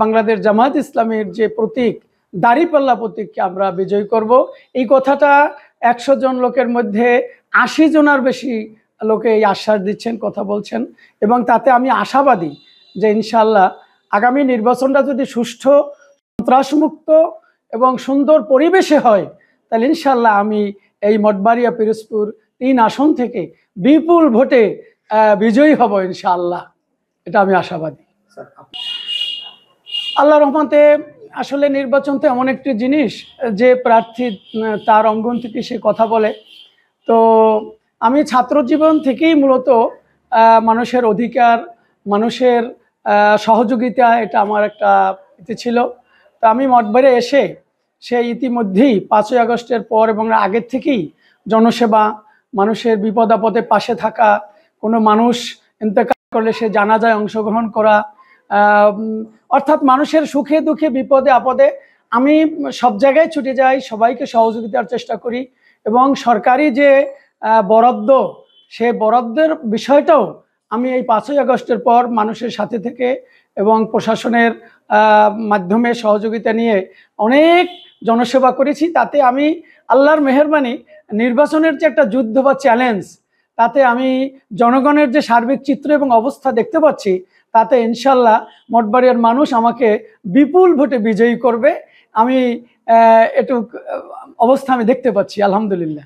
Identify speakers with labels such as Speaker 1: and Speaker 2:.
Speaker 1: বাংলাদেশ জামায়াত ইসলামীর যে প্রতীক দাঁড়িপাল্লা প্রতীককে আমরা বিজয়ী করব। এই কথাটা 100 জন লোকের মধ্যে 80 জনের বেশি লোকে এই আশ্বাস দিচ্ছেন, কথা বলছেন, এবং তাতে আমি আশাবাদী যে ইনশাআল্লাহ আগামী নির্বাচনটা যদি সুষ্ঠু, সন্ত্রাসমুক্ত এবং সুন্দর পরিবেশে হয়, তাহলে ইনশাআল্লাহ আমি এই মঠবাড়িয়া পিরোজপুর 3 আসন থেকে বিপুল ভোটে বিজয়ী হব ইনশাআল্লাহ। এটা আমি আশাবাদী। আল্লাহ রহমতে আসলে নির্বাচন তো এমন একটি জিনিস যে প্রার্থী তার অঙ্গন থেকে সে কথা বলে। তো আমি ছাত্র জীবন থেকেই মূলত মানুষের অধিকার, মানুষের সহযোগিতা, এটা আমার একটা ইতি ছিল। তো আমি মঠবাড়িয়া এসে সেই ইতিমধ্যেই 5ই আগস্টের পর এবং আগের থেকেই জনসেবা, মানুষের বিপদ আপদে পাশে থাকা, কোনো মানুষ ইন্তেকাল করলে সে জানাজায় অংশগ্রহণ করা, অর্থাৎ মানুষের সুখে দুঃখে বিপদে আপদে আমি সব জায়গায় ছুটে যাই, সবাইকে সহযোগিতার চেষ্টা করি। এবং সরকারি যে বরাদ্দ, সে বরাদ্দের বিষয়টাও আমি এই 5ই আগস্টের পর মানুষের সাথে থেকে এবং প্রশাসনের মাধ্যমে সহযোগিতা নিয়ে অনেক জনসেবা করেছি। তাতে আমি আল্লাহর মেহেরবানি নির্বাচনের যে একটা যুদ্ধ বা চ্যালেঞ্জ, তাতে আমি জনগণের যে সার্বিক চিত্র এবং অবস্থা দেখতে পাচ্ছি, তাতে ইনশাল্লাহ মঠবাড়িয়ার মানুষ আমাকে বিপুল ভোটে বিজয়ী করবে। আমি এটুক অবস্থা আমি দেখতে পাচ্ছি, আলহামদুলিল্লাহ।